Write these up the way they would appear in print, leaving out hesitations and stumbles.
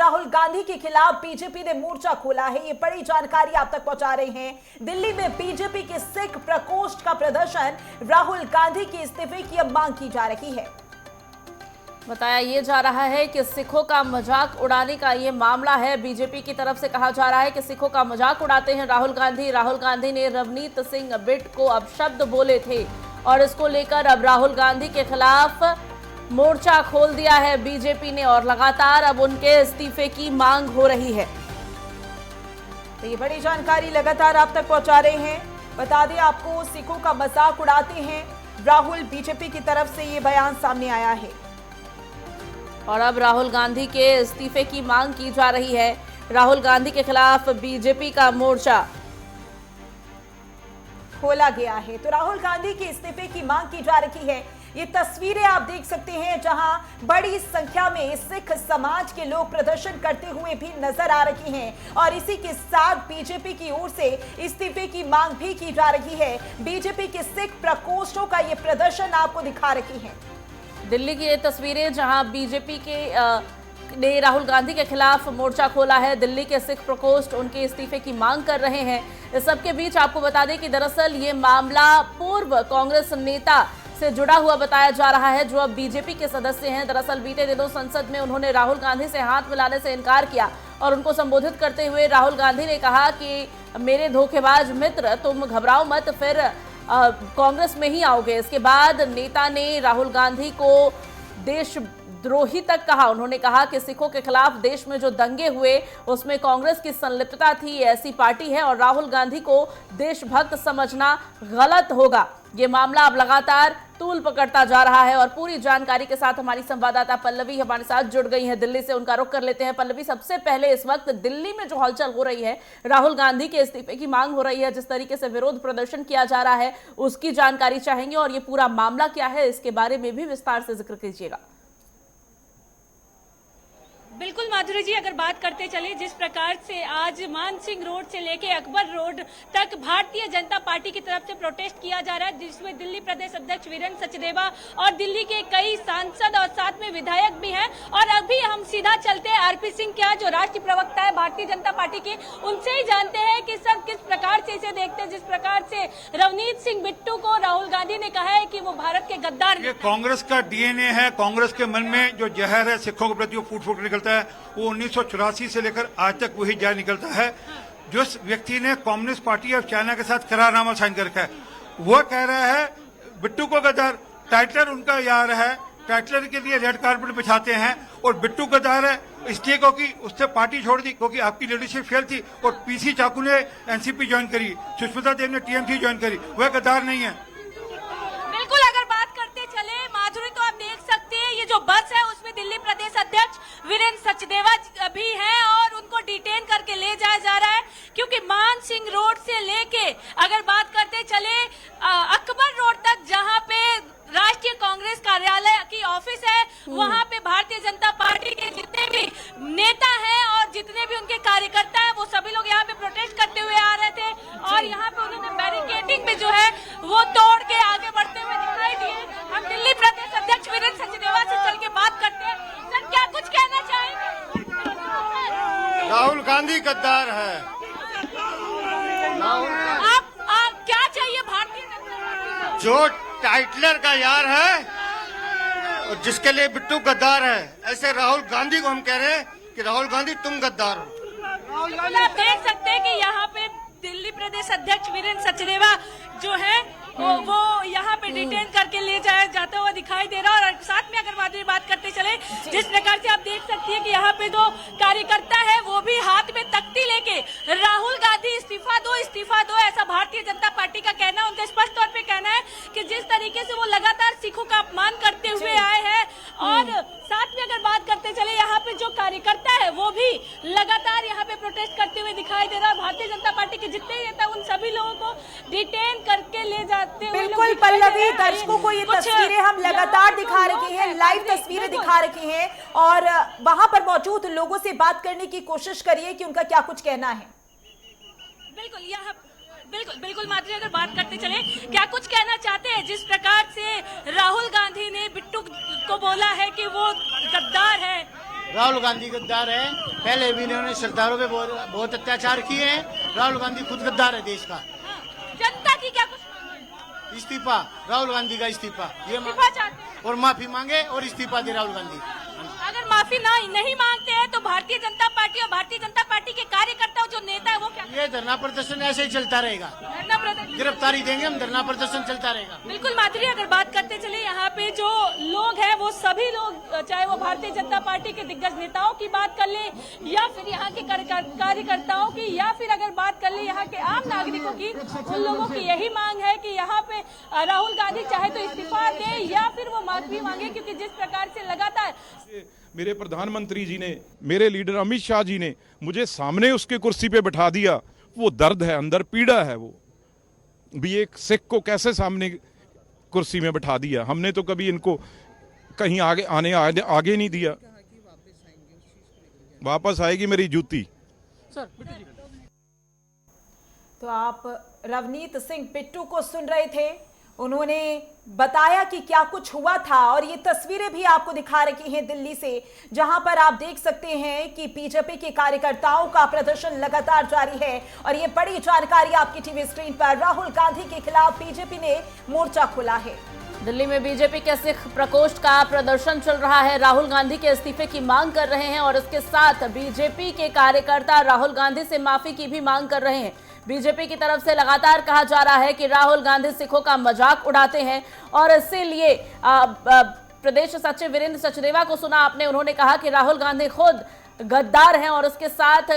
राहुल गांधी के खिलाफ बीजेपी ने मोर्चा खोला है। ये बड़ी जानकारी आप तक पहुंचा रहे हैं। दिल्ली में बीजेपी के सिख प्रकोष्ठ का प्रदर्शन, राहुल गांधी के इस्तीफे की अब मांग की जा रही है। बताया ये जा रहा है कि सिखों का मजाक उड़ाने का ये मामला है। बीजेपी की तरफ से कहा जा रहा है कि सिखों का मजाक उड़ाते हैं राहुल गांधी। राहुल गांधी ने रवनीत सिंह बिट्ट को अपशब्द बोले थे और इसको लेकर अब राहुल गांधी के खिलाफ मोर्चा खोल दिया है बीजेपी ने और लगातार अब उनके इस्तीफे की मांग हो रही है। तो ये बड़ी जानकारी लगातार आप तक पहुंचा रहे हैं। बता दें आपको, सिखों का मजाक उड़ाते हैं राहुल, बीजेपी की तरफ से ये बयान सामने आया है और अब राहुल गांधी के इस्तीफे की मांग की जा रही है। राहुल गांधी के खिलाफ बीजेपी का मोर्चा खोला गया है। तो राहुल गांधी के इस्तीफे की मांग की जा रही है। ये तस्वीरें आप देख सकते हैं जहां बड़ी संख्या में सिख समाज के लोग प्रदर्शन करते हुए भी नजर आ रहे हैं और इसी के साथ बीजेपी की ओर से इस्तीफे की मांग भी की जा रही है। बीजेपी के सिख प्रकोष्ठों का ये प्रदर्शन आपको दिखा रही है। दिल्ली की ये तस्वीरें जहां बीजेपी के ने राहुल गांधी के खिलाफ मोर्चा खोला है। दिल्ली के सिख प्रकोष्ठ उनके इस्तीफे की मांग कर रहे हैं। इस सबके बीच आपको बता दें कि दरअसल ये मामला पूर्व कांग्रेस नेता से जुड़ा हुआ बताया जा रहा है जो अब बीजेपी के सदस्य हैं। दरअसल बीते दिनों संसद में उन्होंने राहुल गांधी से हाथ मिलाने से इनकार किया और उनको संबोधित करते हुए राहुल गांधी ने कहा कि मेरे धोखेबाज मित्र, तुम घबराओ मत, फिर कांग्रेस में ही आओगे। इसके बाद नेता ने राहुल गांधी को देशद्रोही तक कहा। उन्होंने कहा कि सिखों के खिलाफ देश में जो दंगे हुए उसमें कांग्रेस की संलिप्तता थी, ऐसी पार्टी है और राहुल गांधी को देशभक्त समझना गलत होगा। ये मामला अब लगातार तूल पकड़ता जा रहा है और पूरी जानकारी के साथ हमारी संवाददाता पल्लवी हमारे साथ जुड़ गई है दिल्ली से। उनका रुख कर लेते हैं। पल्लवी, सबसे पहले इस वक्त दिल्ली में जो हलचल हो रही है, राहुल गांधी के इस्तीफे की मांग हो रही है, जिस तरीके से विरोध प्रदर्शन किया जा रहा है उसकी जानकारी चाहेंगे और ये पूरा मामला क्या है इसके बारे में भी विस्तार से जिक्र कीजिएगा। बिल्कुल माधुरी जी, अगर बात करते चले जिस प्रकार से आज मानसिंह रोड से लेके अकबर रोड तक भारतीय जनता पार्टी की तरफ से प्रोटेस्ट किया जा रहा है, जिसमें दिल्ली प्रदेश अध्यक्ष वीरेंद्र सचदेवा और दिल्ली के कई सांसद और साथ में विधायक भी हैं। और अभी हम सीधा चलते हैं आरपी सिंह क्या, जो राष्ट्रीय प्रवक्ता है भारतीय जनता पार्टी के, उनसे ही जानते हैं कि सब किस प्रकार से इसे देखते हैं। जिस प्रकार से रवनीत सिंह बिट्टू को राहुल गांधी ने कहा है कि वो भारत के गद्दार। ये कांग्रेस का डीएनए है। कांग्रेस के मन में जो जहर है सिखों के प्रति वो फूट फूट निकलता है। वो 1984 से लेकर आज तक वही जहर निकलता है। जो व्यक्ति ने कम्युनिस्ट पार्टी ऑफ चाइना के साथ करारनामा साइन कर रखा है, वो कह रहा है बिट्टू को गद्दार। टाइटलर उनका यार है, टाइटलर के लिए रेड कार्पेट बिछाते हैं और बिट्टू गद्दार है इसलिए क्योंकि उसने पार्टी छोड़ दी, क्योंकि आपकी लीडरशिप फेल थी और पीसी चाकू ने एनसीपी ज्वाइन करी, सुष्मिता देव ने टीएमसी ज्वाइन करी। वह गद्दार नहीं है। बिल्कुल, अगर बात करते चले माधुरी, तो आप देख सकते हैं ये जो बस है उसमें दिल्ली प्रदेश अध्यक्ष वीरेंद्र सचदेवा भी हैं और उनको डिटेन करके ले जाया जा रहा है, क्योंकि मानसिंह रोड से लेके अगर बात करते चले अकबर रोड तक, जहां पे राष्ट्रीय कांग्रेस कार्यालय की ऑफिस है, वहां पे भारतीय जनता पार्टी के जितने भी नेता हैं और जितने भी उनके कार्यकर्ता हैं वो सभी लोग यहाँ पे प्रोटेस्ट करते हुए आ रहे थे और यहाँ पे उन्होंने बैरिकेडिंग में जो है वो तोड़ के आगे बढ़ते हुए दिखाई दिए। हम दिल्ली प्रदेश अध्यक्ष वीरेंद्र सचदेवा से चल के बात करते हैं। सर, क्या कुछ कहना चाहेंगे? राहुल गांधी गद्दार है। आप क्या चाहिए भारतीय जनता पार्टी? जो टाइटलर का यार है और जिसके लिए बिट्टू गद्दार है, ऐसे राहुल गांधी को हम कह रहे हैं कि राहुल गांधी तुम गद्दार हो। आप देख सकते हैं कि यहाँ पे दिल्ली प्रदेश अध्यक्ष वीरेंद्र सचदेवा जो है वो यहाँ पे डिटेन करके ले जाता हुआ दिखाई दे रहा है। और साथ में अगर बात करते चले, जिस प्रकार से आप देख सकती है कि यहाँ पे जो कार्यकर्ता है वो भी हाथ में तख्ती लेके राहुल गांधी इस्तीफा दो, ऐसा भारतीय जनता पार्टी का कहना है। उनका स्पष्ट तौर पे कहना है कि जिस तरीके से वो लगातार सिखों का अपमान करते हुए आए हैं और साथ में अगर बात करते चले यहाँ पे जो कार्यकर्ता है वो भी लगातार यहाँ पे प्रोटेस्ट करते हुए दिखाई दे रहा है। भारतीय जनता पार्टी के जितने नेता उन सभी लोगों को डिटेन करके ले जाते हुए बिल्कुल पल्लवी, दर्शकों को ये तस्वीरें हम लगातार दिखा रहे हैं, लाइव तस्वीरें दिखा रहे हैं और वहां पर मौजूद लोगों से बात करने की कोशिश करिए कि उनका क्या कुछ कहना है। बिल्कुल माधुरी, अगर बात करते चले, क्या कुछ कहना चाहते हैं? जिस प्रकार से राहुल गांधी ने बिट्टू को बोला है कि वो गद्दार है, राहुल गांधी गद्दार है। पहले भी इन्होंने सरदारों पे बहुत अत्याचार किए हैं। राहुल गांधी खुद गद्दार है देश का। जनता की क्या कुछ मांग है? इस्तीफा, राहुल गांधी का इस्तीफा ये इस्तीफा चाहते हैं। और माफी मांगे और इस्तीफा दे राहुल गांधी। अगर माफी नहीं मांगते हैं तो भारतीय जनता पार्टी और भारतीय जनता पार्टी के कार्यकर्ता जो नेता है वो क्या ये धरना प्रदर्शन ऐसे ही चलता रहेगा। धरना प्रदर्शन, गिरफ्तारी देंगे हम, धरना प्रदर्शन चलता रहेगा। बिल्कुल माधुरी, अगर बात करते चले यहाँ पे जो लोग हैं वो सभी लोग, चाहे वो भारतीय जनता पार्टी के दिग्गज नेताओं की बात कर ले या फिर यहाँ के कार्यकर्ताओं की, या फिर अगर बात कर ले यहाँ के आम नागरिकों की, उन लोगों की यही मांग है कि यहाँ पे राहुल गांधी चाहे तो इस्तीफा दे या फिर वो माफी मांगे, क्योंकि जिस प्रकार से लगातार मेरे प्रधानमंत्री जी ने, मेरे लीडर अमित शाह जी ने मुझे सामने उसके कुर्सी पे बैठा दिया। वो दर्द है, अंदर पीड़ा है। वो भी एक सिख को कैसे सामने कुर्सी में बैठा दिया। हमने तो कभी इनको कहीं आगे नहीं दिया। वापस आएगी मेरी जूती। तो आप रवनीत सिंह बिट्टू को सुन रहे थे। उन्होंने बताया कि क्या कुछ हुआ था और ये तस्वीरें भी आपको दिखा रखी हैं दिल्ली से, जहां पर आप देख सकते हैं कि बीजेपी के कार्यकर्ताओं का प्रदर्शन लगातार जारी है। और ये बड़ी जानकारी आपकी टीवी स्क्रीन पर, राहुल गांधी के खिलाफ बीजेपी ने मोर्चा खोला है। दिल्ली में बीजेपी के सिख प्रकोष्ठ का प्रदर्शन चल रहा है। राहुल गांधी के इस्तीफे की मांग कर रहे हैं और इसके साथ बीजेपी के कार्यकर्ता राहुल गांधी से माफी की भी मांग कर रहे हैं। बीजेपी की तरफ से लगातार कहा जा रहा है कि राहुल गांधी सिखों का मजाक उड़ाते हैं और इसीलिए प्रदेश सचिव वीरेंद्र सचदेवा को सुना आपने। उन्होंने कहा कि राहुल गांधी खुद गद्दार हैं और उसके साथ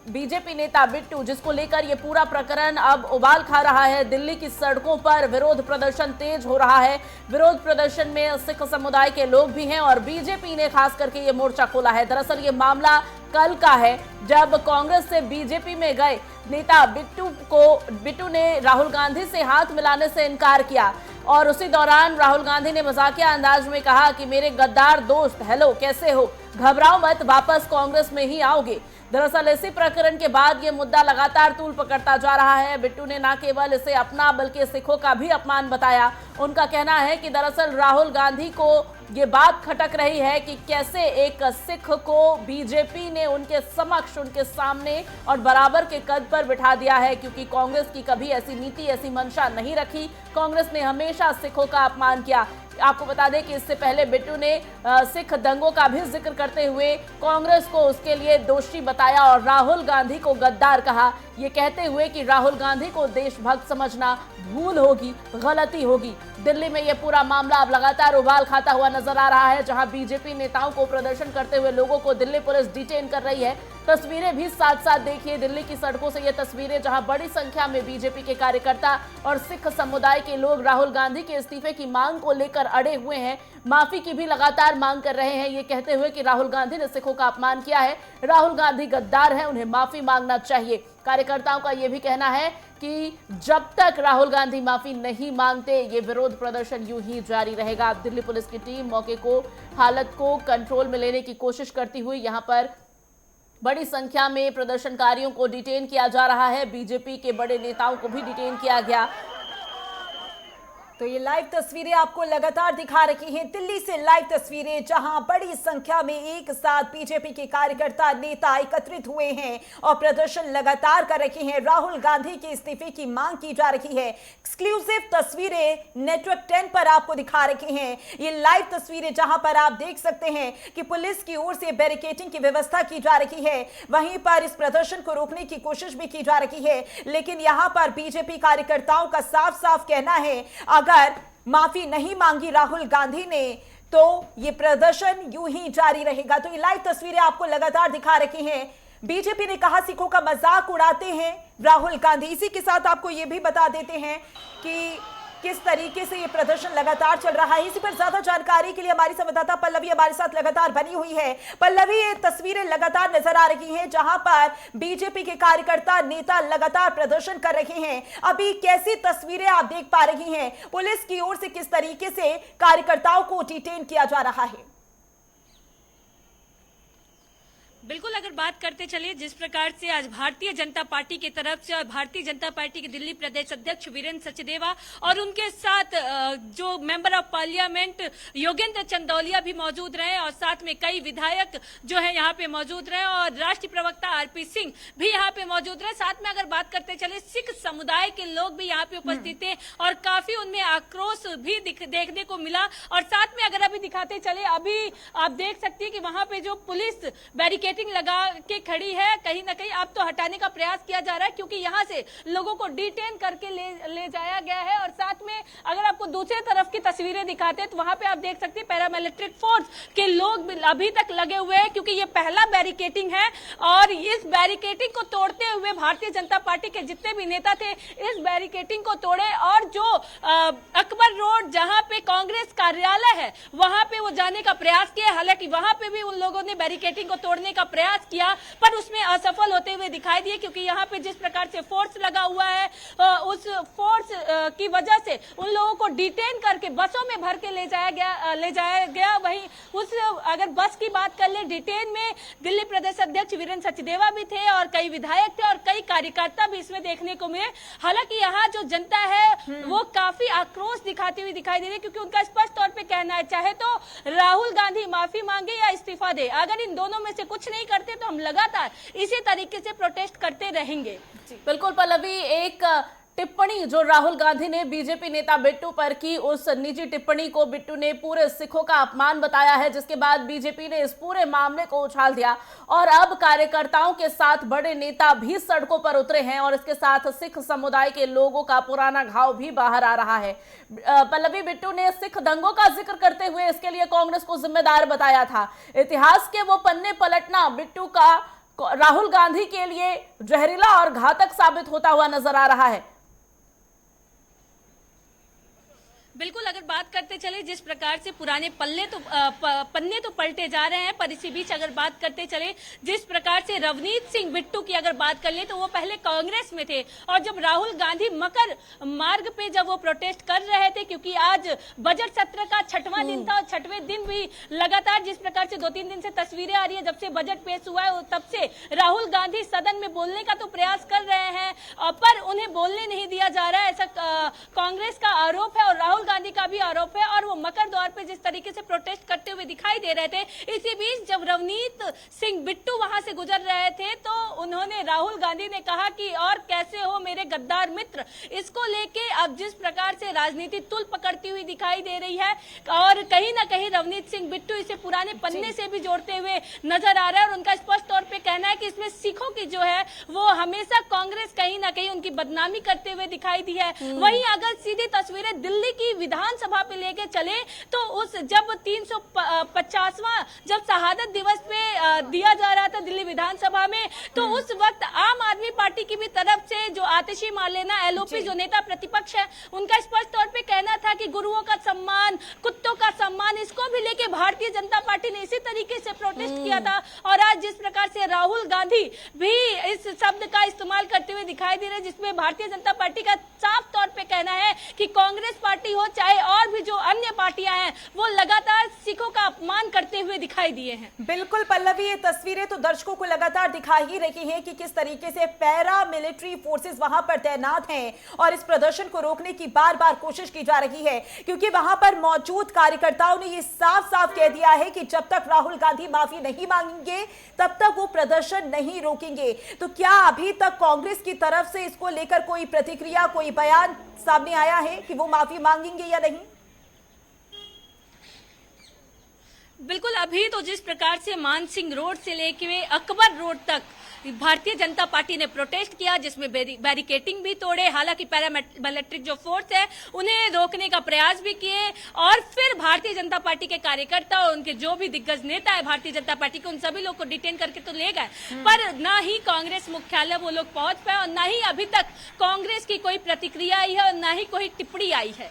बीजेपी नेता बिट्टू, जिसको लेकर ये पूरा प्रकरण अब उबाल खा रहा है। दिल्ली की सड़कों पर विरोध प्रदर्शन तेज हो रहा है। विरोध प्रदर्शन में सिख समुदाय के लोग भी हैं और बीजेपी ने खास करके ये मोर्चा खोला है। दरअसल ये मामला कल का है, जब कांग्रेस से बीजेपी में गए नेता बिट्टू ने राहुल गांधी से हाथ मिलाने से इनकार किया और उसी दौरान राहुल गांधी ने मजाकिया अंदाज में कहा कि मेरे गद्दार दोस्त, हेलो कैसे हो, घबराओ मत, वापस कांग्रेस में ही आओगे। दरअसल इसी प्रकरण के बाद ये मुद्दा लगातार तूल पकड़ता जा रहा है। बिट्टू ने न केवल इसे अपना बल्कि सिखों का भी अपमान बताया। उनका कहना है कि दरअसल राहुल गांधी को ये बात खटक रही है कि कैसे एक सिख को बीजेपी ने उनके समक्ष, उनके सामने और बराबर के कद पर बिठा दिया है, क्योंकि कांग्रेस की कभी ऐसी नीति, ऐसी मंशा नहीं रखी। कांग्रेस ने हमेशा सिखों का अपमान किया। आपको बता दें कि इससे पहले बिट्टू ने सिख दंगों का भी जिक्र करते हुए कांग्रेस को उसके लिए दोषी बताया और राहुल गांधी को गद्दार कहा, ये कहते हुए कि राहुल गांधी को देशभक्त समझना भूल होगी, गलती होगी। दिल्ली में यह पूरा मामला अब लगातार उबाल खाता हुआ नजर आ रहा है, जहां बीजेपी नेताओं को प्रदर्शन करते हुए लोगों को दिल्ली पुलिस डिटेन कर रही है। तस्वीरें भी साथ साथ देखिए दिल्ली की सड़कों से, ये तस्वीरें जहां बड़ी संख्या में बीजेपी के कार्यकर्ता और सिख समुदाय के लोग राहुल गांधी के इस्तीफे की मांग को लेकर अड़े हुए हैं। माफी की भी लगातार मांग कर रहे हैं, ये कहते हुए कि राहुल गांधी ने सिखों का अपमान किया है, राहुल गांधी गद्दार हैं, उन्हें माफी मांगना चाहिए। कार्यकर्ताओं का यह भी कहना है कि जब तक राहुल गांधी माफी नहीं मांगते ये विरोध प्रदर्शन यूं ही जारी रहेगा। दिल्ली पुलिस की टीम मौके को, हालत को कंट्रोल में लेने की कोशिश करती हुई यहां पर बड़ी संख्या में प्रदर्शनकारियों को डिटेन किया जा रहा है। बीजेपी के बड़े नेताओं को भी डिटेन किया गया। तो ये लाइव तस्वीरें आपको लगातार दिखा रही हैं, दिल्ली से लाइव तस्वीरें, जहां बड़ी संख्या में एक साथ बीजेपी के कार्यकर्ता, नेता एकत्रित हुए हैं और प्रदर्शन लगातार कर रहे हैं। राहुल गांधी के इस्तीफे की मांग की जा रही है। एक्सक्लूसिव तस्वीरें नेटवर्क 10 पर आपको दिखा रहे हैं। ये लाइव तस्वीरें जहां पर आप देख सकते हैं कि पुलिस की ओर से बैरिकेडिंग की व्यवस्था की जा रही है, वहीं पर इस प्रदर्शन को रोकने की कोशिश भी की जा रही है। लेकिन यहां पर बीजेपी कार्यकर्ताओं का साफ साफ कहना है, अगर माफी नहीं मांगी राहुल गांधी ने तो ये प्रदर्शन यूं ही जारी रहेगा। तो ये लाइव तस्वीरें आपको लगातार दिखा रही हैं। बीजेपी ने कहा सिखों का मजाक उड़ाते हैं राहुल गांधी। इसी के साथ आपको ये भी बता देते हैं कि किस तरीके से ये प्रदर्शन लगातार चल रहा है। इसी पर ज्यादा जानकारी के लिए हमारी संवाददाता पल्लवी हमारे साथ लगातार बनी हुई है। पल्लवी, ये तस्वीरें लगातार नजर आ रही हैं जहां पर बीजेपी के कार्यकर्ता, नेता लगातार प्रदर्शन कर रहे हैं। अभी कैसी तस्वीरें आप देख पा रही हैं? पुलिस की ओर से किस तरीके से कार्यकर्ताओं को डिटेन किया जा रहा है? बिल्कुल, अगर बात करते चले जिस प्रकार से आज भारतीय जनता पार्टी की तरफ से और भारतीय जनता पार्टी के दिल्ली प्रदेश अध्यक्ष वीरेंद्र सचदेवा और उनके साथ जो member of parliament Yogendra Chandolia भी मौजूद रहे और साथ में कई विधायक जो है यहाँ पे मौजूद रहे और राष्ट्रीय प्रवक्ता आरपी सिंह भी यहाँ पे मौजूद रहे। साथ में अगर बात करते चले सिख समुदाय के लोग भी यहाँ पे उपस्थित थे और काफी उनमें आक्रोश भी देखने को मिला। और साथ में अगर अभी दिखाते चले, अभी आप देख सकते हैं कि वहां पे जो पुलिस बैरिकेडिंग लगा के खड़ी है, कहीं ना कहीं अब तो हटाने का प्रयास किया जा रहा है क्योंकि यहां से लोगों को डिटेन करके ले जाया गया है। और साथ में अगर आपको दूसरे तरफ की तस्वीरें दिखाते हैं तो वहां पे आप देख सकते हैं पैरामिलिट्री फोर्स के लोग अभी तक लगे हुए हैं क्योंकि ये पहला बैरिकेडिंग है और इस बैरिकेडिंग को तोड़ते हुए भारतीय जनता पार्टी के जितने भी नेता थे इस बैरिकेडिंग को तोड़े और जो अकबर रोड जहां पे कांग्रेस कार्यालय है वहां पे वो जाने का प्रयास किया। हालांकि वहां पे भी उन लोगों ने बैरिकेडिंग को तोड़ने का प्रयास किया पर उसमें असफल होते हुए दिखाई दिए क्योंकि यहाँ पे जिस प्रकार से फोर्स लगा हुआ है उस फोर्स की वजह से उन लोगों को डिटेन करके बसों में भर के ले जाया गया। वहीं उस अगर बस की बात कर ले, डिटेन में दिल्ली प्रदेश अध्यक्ष वीरेंद्र सचदेवा भी थे और कई विधायक थे और कई कार्यकर्ता भी इसमें देखने को मिले। हालांकि यहाँ जो जनता है वो काफी आक्रोश दिखाती हुई दिखाई दे रही है क्योंकि उनका स्पष्ट तौर पे कहना है चाहे तो राहुल गांधी माफी मांगे या इस्तीफा दे, अगर इन दोनों में से कुछ नहीं करते तो हम लगातार इसी तरीके से प्रोटेस्ट करते रहेंगे। बिल्कुल पल्लवी, एक टिप्पणी जो राहुल गांधी ने बीजेपी नेता बिट्टू पर की, उस निजी टिप्पणी को बिट्टू ने पूरे सिखों का अपमान बताया है, जिसके बाद बीजेपी ने इस पूरे मामले को उछाल दिया और अब कार्यकर्ताओं के साथ बड़े नेता भी सड़कों पर उतरे हैं और इसके साथ सिख समुदाय के लोगों का पुराना घाव भी बाहर आ रहा है। पल्लवी, बिट्टू ने सिख दंगों का जिक्र करते हुए इसके लिए कांग्रेस को जिम्मेदार बताया था। इतिहास के वो पन्ने पलटना बिट्टू का राहुल गांधी के लिए जहरीला और घातक साबित होता हुआ नजर आ रहा है। बिल्कुल, अगर बात करते चले जिस प्रकार से पुराने पन्ने तो पलटे जा रहे हैं पर इसी बीच अगर बात करते चले जिस प्रकार से रवनीत सिंह बिट्टू की अगर बात कर ले तो वो पहले कांग्रेस में थे और जब राहुल गांधी मकर मार्ग पे जब वो प्रोटेस्ट कर रहे थे क्योंकि आज बजट सत्र का 6वां दिन था और 6वें दिन भी लगातार जिस प्रकार से 2-3 दिन से तस्वीरें आ रही है जब से बजट पेश हुआ है तब से राहुल गांधी सदन में बोलने का तो प्रयास कर रहे हैं पर उन्हें बोलने नहीं दिया जा रहा है, ऐसा कांग्रेस का आरोप है और राहुल गांधी का भी आरोप है और वो मकर दौर पे जिस तरीके से प्रोटेस्ट करते हुए दिखाई दे रहे थे। इसी बीच जब रवनीत सिंह बिट्टू वहां से गुजर रहे थे तो उन्होंने राहुल गांधी ने कहा कि और कैसे हो मेरे गद्दार मित्र, इसको लेके अब जिस प्रकार से राजनीति तुल पकड़ती हुई दिखाई दे रही है और कहीं ना कहीं रवनीत सिंह बिट्टू इसे पुराने पन्ने से भी जोड़ते हुए नजर आ रहा है और उनका स्पष्ट तौर पे कहना है कि इसमें सिखों की जो है वो हमेशा कांग्रेस कहीं ना कहीं उनकी बदनामी करते हुए दिखाई दी है। वहीं अगर सीधी तस्वीरें दिल्ली की विधानसभा पे लेके चले तो उस जब 350वां जब शहादत दिवस पे दिया जा रहा था दिल्ली विधानसभा में तो उस वक्त आम आदमी पार्टी की भी तरफ से जो आतिशी मार्लेना एलओपी जो नेता प्रतिपक्ष है उनका स्पष्ट तौर पे कहना था कि गुरुओं का सम्मान, कुत्तों का सम्मान, इसको भी लेके भारतीय जनता पार्टी ने इसी तरीके से प्रोटेस्ट किया था और आज जिस प्रकार से राहुल गांधी भी इस शब्द का इस्तेमाल करते हुए दिखाई दे रहे जिसमें भारतीय जनता पार्टी का साफ तौर पे कहना है कि कांग्रेस पार्टी हो चाहे और भी जो अन्य पार्टियां हैं वो लगातार सिखों का अपमान करते हुए दिखाई दिए हैं। बिल्कुल पल्लवी, ये तस्वीरें तो दर्शकों को लगातार दिखा ही रही हैं कि किस तरीके से पैरा मिलिट्री फोर्सेस वहां पर तैनात हैं और इस प्रदर्शन को रोकने की बार बार कोशिश की जा रही है क्योंकि वहां पर मौजूद कार्यकर्ताओं ने ये साफ साफ कह दिया है कि जब तक राहुल गांधी माफी नहीं मांगेंगे तब तक वो प्रदर्शन नहीं रोकेंगे। तो क्या अभी तक कांग्रेस की तरफ से इसको लेकर कोई प्रतिक्रिया, कोई बयान सामने आया है कि वो माफी मांगेंगे या नहीं? बिल्कुल, अभी तो जिस प्रकार से मानसिंह रोड से लेके अकबर रोड तक भारतीय जनता पार्टी ने प्रोटेस्ट किया जिसमें बैरिकेडिंग भी तोड़े, हालांकि पैरामिलिट्रिक जो फोर्स है उन्हें रोकने का प्रयास भी किए और फिर भारतीय जनता पार्टी के कार्यकर्ता और उनके जो भी दिग्गज नेता है भारतीय जनता पार्टी के उन सभी लोग को डिटेन करके तो ले गए पर ना ही कांग्रेस मुख्यालय वो लोग पहुंच पाए और ना ही अभी तक कांग्रेस की कोई प्रतिक्रिया आई है और ना ही कोई टिप्पणी आई है।